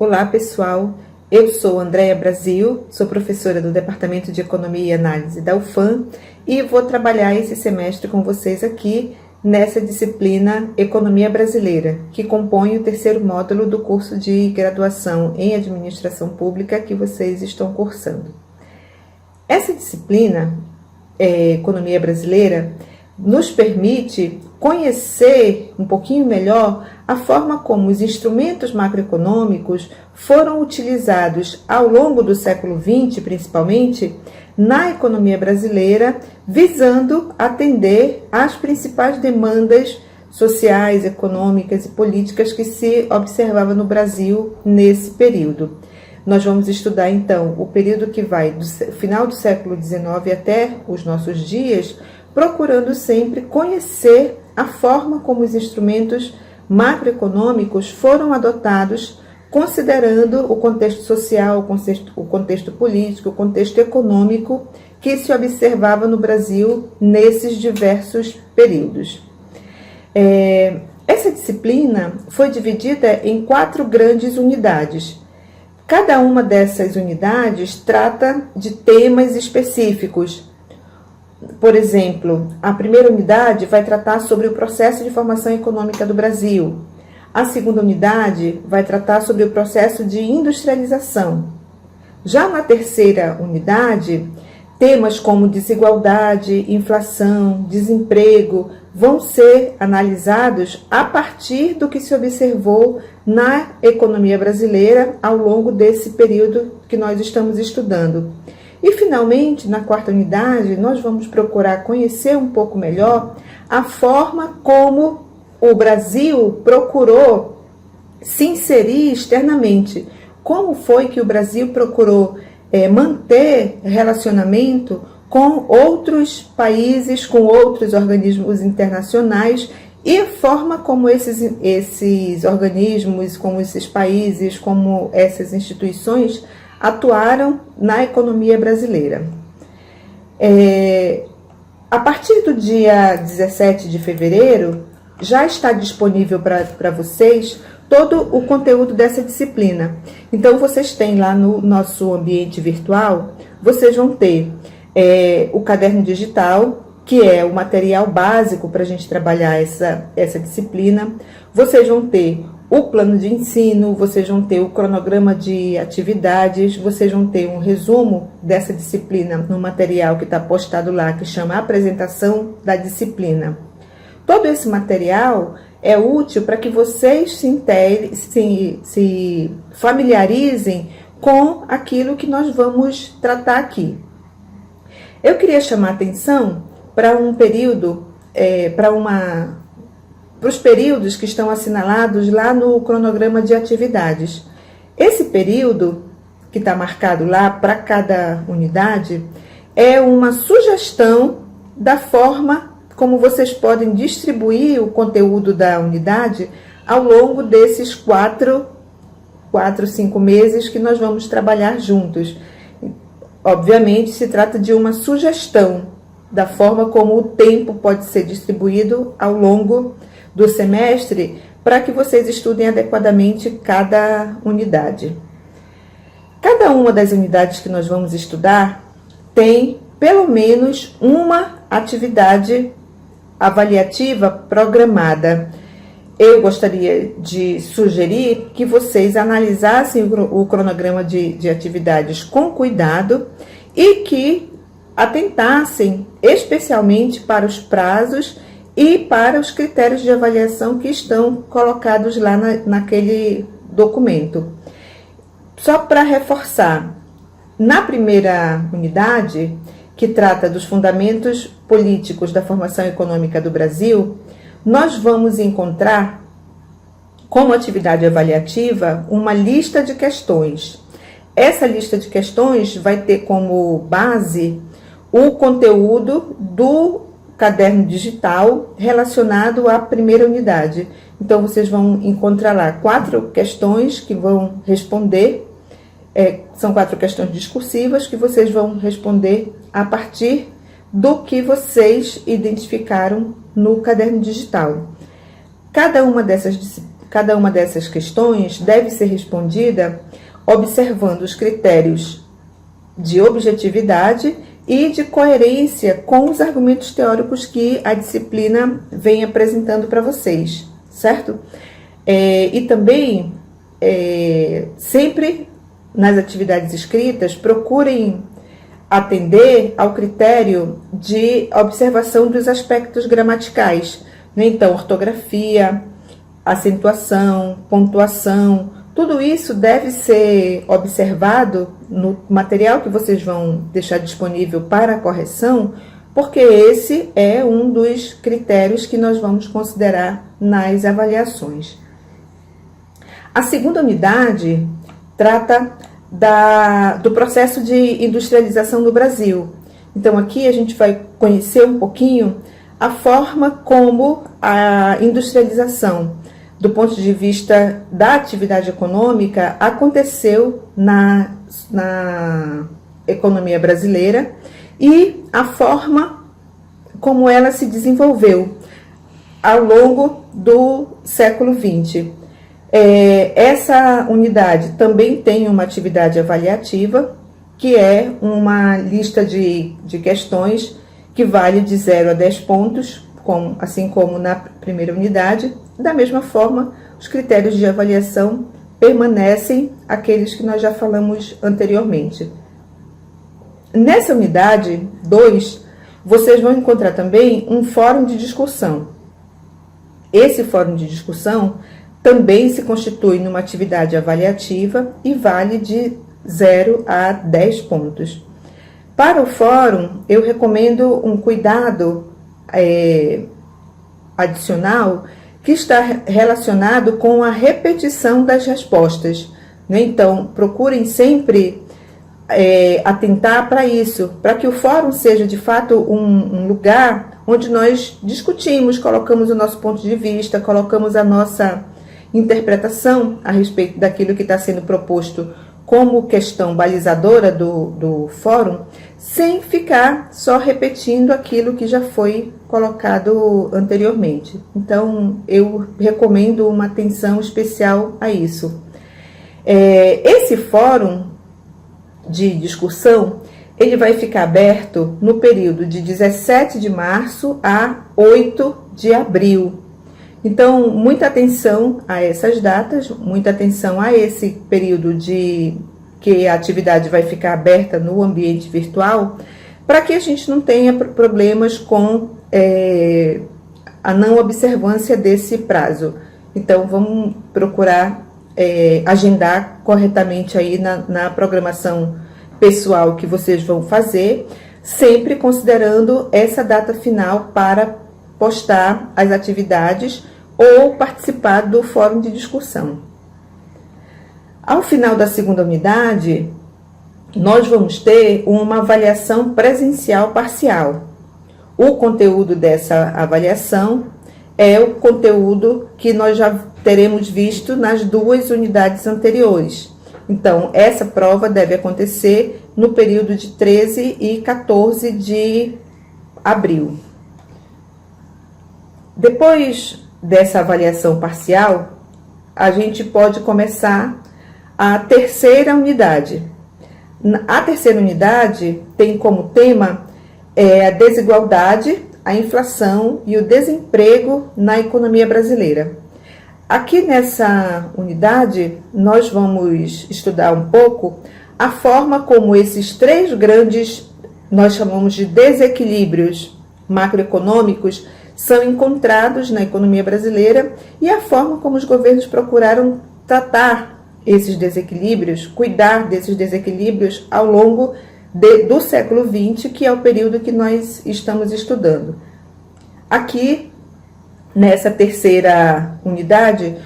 Olá pessoal, eu sou Andréia Brasil, sou professora do Departamento de Economia e Análise da UFAM e vou trabalhar esse semestre com vocês aqui nessa disciplina Economia Brasileira, que compõe o terceiro módulo do curso de graduação em Administração Pública que vocês estão cursando. Essa disciplina, Economia Brasileira, nos permite conhecer um pouquinho melhor a forma como os instrumentos macroeconômicos foram utilizados ao longo do século XX, principalmente, na economia brasileira, visando atender às principais demandas sociais, econômicas e políticas que se observava no Brasil nesse período. Nós vamos estudar, então, o período que vai do final do século XIX até os nossos dias, procurando sempre conhecer a forma como os instrumentos macroeconômicos foram adotados, considerando o contexto social, o contexto político, o contexto econômico que se observava no Brasil nesses diversos períodos. Essa disciplina foi dividida em 4 grandes unidades. Cada uma dessas unidades trata de temas específicos. Por exemplo, a primeira unidade vai tratar sobre o processo de formação econômica do Brasil. A segunda unidade vai tratar sobre o processo de industrialização. Já na terceira unidade, temas como desigualdade, inflação, desemprego vão ser analisados a partir do que se observou na economia brasileira ao longo desse período que nós estamos estudando. E, finalmente, na quarta unidade, nós vamos procurar conhecer um pouco melhor a forma como o Brasil procurou se inserir externamente. Como foi que o Brasil procurou manter relacionamento com outros países, com outros organismos internacionais e a forma como esses organismos, como esses países, como essas instituições atuaram na economia brasileira. A partir do dia 17 de fevereiro, já está disponível para vocês todo o conteúdo dessa disciplina. Então, vocês têm lá no nosso ambiente virtual, vocês vão ter o caderno digital, que é o material básico para a gente trabalhar essa disciplina. Vocês vão ter o plano de ensino, vocês vão ter o cronograma de atividades, vocês vão ter um resumo dessa disciplina no material que está postado lá, que chama Apresentação da Disciplina. Todo esse material é útil para que vocês se familiarizem com aquilo que nós vamos tratar aqui. Eu queria chamar a atenção para um período, para os períodos que estão assinalados lá no cronograma de atividades. Esse período, que está marcado lá para cada unidade, é uma sugestão da forma como vocês podem distribuir o conteúdo da unidade ao longo desses 4, 5 meses que nós vamos trabalhar juntos. Obviamente, se trata de uma sugestão da forma como o tempo pode ser distribuído ao longo do semestre para que vocês estudem adequadamente cada unidade. Cada uma das unidades que nós vamos estudar tem pelo menos uma atividade avaliativa programada. Eu gostaria de sugerir que vocês analisassem o cronograma de atividades com cuidado e que atentassem especialmente para os prazos e para os critérios de avaliação que estão colocados lá naquele documento. Só para reforçar, na primeira unidade, que trata dos fundamentos políticos da formação econômica do Brasil, nós vamos encontrar como atividade avaliativa uma lista de questões. Essa lista de questões vai ter como base o conteúdo do caderno digital relacionado à primeira unidade. Então, vocês vão encontrar lá 4 questões que vão responder, são 4 questões discursivas que vocês vão responder a partir do que vocês identificaram no caderno digital. Cada uma dessas cada uma dessas questões deve ser respondida observando os critérios de objetividade e de coerência com os argumentos teóricos que a disciplina vem apresentando para vocês, certo? E também, sempre nas atividades escritas, procurem atender ao critério de observação dos aspectos gramaticais, né? Então, ortografia, acentuação, pontuação, tudo isso deve ser observado no material que vocês vão deixar disponível para a correção, porque esse é um dos critérios que nós vamos considerar nas avaliações. A segunda unidade trata do processo de industrialização no Brasil. Então, aqui a gente vai conhecer um pouquinho a forma como a industrialização, do ponto de vista da atividade econômica, aconteceu na economia brasileira e a forma como ela se desenvolveu ao longo do século XX. Essa unidade também tem uma atividade avaliativa, que é uma lista de questões que vale de 0 a 10 pontos, assim como na primeira unidade. Da mesma forma, os critérios de avaliação permanecem aqueles que nós já falamos anteriormente. Nessa unidade 2, vocês vão encontrar também um fórum de discussão. Esse fórum de discussão também se constitui numa atividade avaliativa e vale de 0 a 10 pontos. Para o fórum, eu recomendo um cuidado adicional que está relacionado com a repetição das respostas, né? Então, procurem sempre atentar para isso, para que o fórum seja de fato um lugar onde nós discutimos, colocamos o nosso ponto de vista, colocamos a nossa interpretação a respeito daquilo que está sendo proposto como questão balizadora do fórum, sem ficar só repetindo aquilo que já foi colocado anteriormente. Então, eu recomendo uma atenção especial a isso. Esse fórum de discussão, ele vai ficar aberto no período de 17 de março a 8 de abril. Então, muita atenção a essas datas, muita atenção a esse período que a atividade vai ficar aberta no ambiente virtual, para que a gente não tenha problemas com a não observância desse prazo. Então, vamos procurar agendar corretamente aí na programação pessoal que vocês vão fazer, sempre considerando essa data final para postar as atividades ou participar do fórum de discussão. Ao final da segunda unidade, nós vamos ter uma avaliação presencial parcial. O conteúdo dessa avaliação é o conteúdo que nós já teremos visto nas 2 unidades anteriores. Então, essa prova deve acontecer no período de 13 e 14 de abril. Depois dessa avaliação parcial, a gente pode começar a terceira unidade. A terceira unidade tem como tema a desigualdade, a inflação e o desemprego na economia brasileira. Aqui nessa unidade, nós vamos estudar um pouco a forma como esses 3 grandes, nós chamamos de desequilíbrios macroeconômicos, são encontrados na economia brasileira e a forma como os governos procuraram tratar esses desequilíbrios, cuidar desses desequilíbrios ao longo do século XX, que é o período que nós estamos estudando. Aqui, nessa terceira unidade,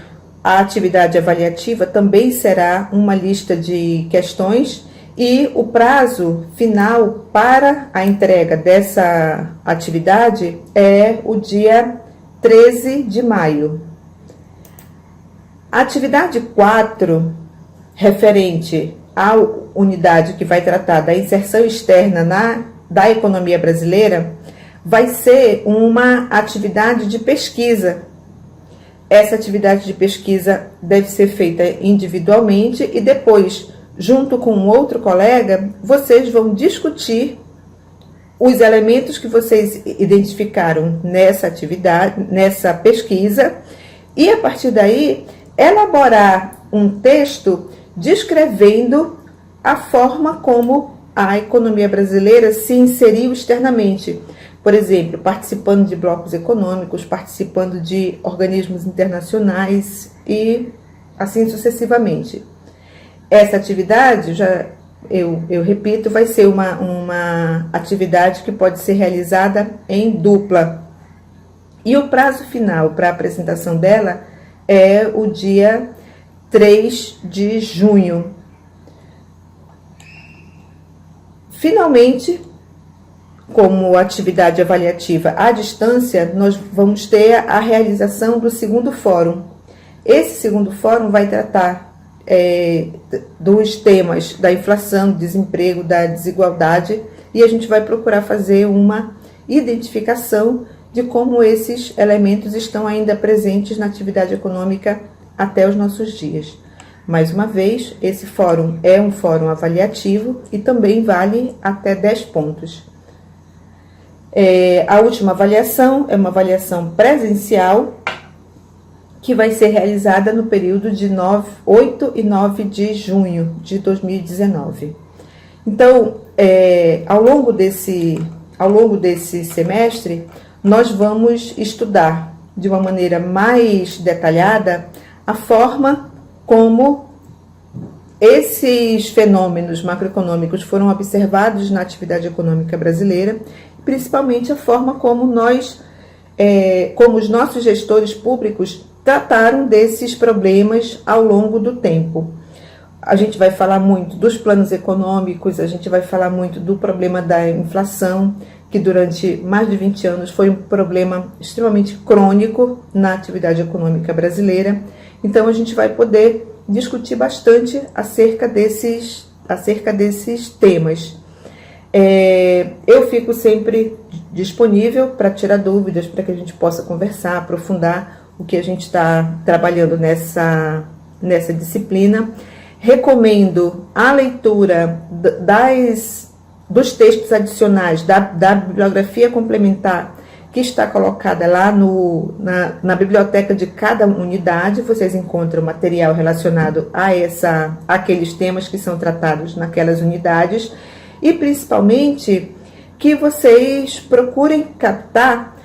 a atividade avaliativa também será uma lista de questões e o prazo final para a entrega dessa atividade é o dia 13 de maio. A atividade 4, referente à unidade que vai tratar da inserção externa da economia brasileira, vai ser uma atividade de pesquisa. Essa atividade de pesquisa deve ser feita individualmente e depois, junto com um outro colega, vocês vão discutir os elementos que vocês identificaram nessa atividade, nessa pesquisa, e a partir daí elaborar um texto descrevendo a forma como a economia brasileira se inseriu externamente. Por exemplo, participando de blocos econômicos, participando de organismos internacionais e assim sucessivamente. Essa atividade, eu repito, vai ser uma atividade que pode ser realizada em dupla. E o prazo final para a apresentação dela é o dia 3 de junho. Finalmente, como atividade avaliativa à distância, nós vamos ter a realização do segundo fórum. Esse segundo fórum vai tratar dos temas da inflação, do desemprego, da desigualdade, e a gente vai procurar fazer uma identificação de como esses elementos estão ainda presentes na atividade econômica até os nossos dias. Mais uma vez, esse fórum é um fórum avaliativo e também vale até 10 pontos. A última avaliação é uma avaliação presencial que vai ser realizada no período de 8 e 9 de junho de 2019. Então, ao longo desse semestre, nós vamos estudar de uma maneira mais detalhada a forma como esses fenômenos macroeconômicos foram observados na atividade econômica brasileira, principalmente a forma como como os nossos gestores públicos trataram desses problemas ao longo do tempo. A gente vai falar muito dos planos econômicos, a gente vai falar muito do problema da inflação, que durante mais de 20 anos foi um problema extremamente crônico na atividade econômica brasileira. Então, a gente vai poder discutir bastante acerca desses temas. Eu fico sempre disponível para tirar dúvidas, para que a gente possa conversar, aprofundar o que a gente está trabalhando nessa disciplina. Recomendo a leitura dos textos adicionais, da bibliografia complementar que está colocada lá na biblioteca de cada unidade. Vocês encontram material relacionado àqueles temas que são tratados naquelas unidades e, principalmente, que vocês procurem captar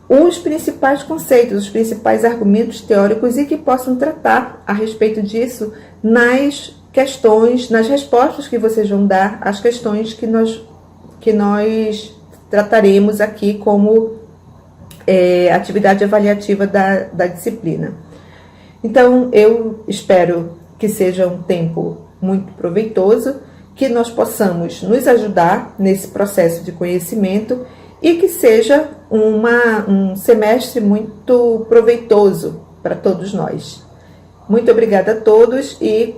os principais conceitos, os principais argumentos teóricos e que possam tratar a respeito disso nas questões, nas respostas que vocês vão dar às questões que nós trataremos aqui como atividade avaliativa da disciplina. Então, eu espero que seja um tempo muito proveitoso, que nós possamos nos ajudar nesse processo de conhecimento e que seja um semestre muito proveitoso para todos nós. Muito obrigada a todos e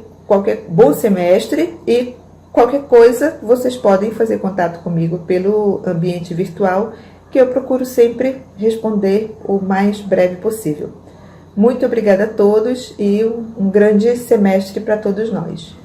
bom semestre, e qualquer coisa vocês podem fazer contato comigo pelo ambiente virtual, que eu procuro sempre responder o mais breve possível. Muito obrigada a todos e um grande semestre para todos nós.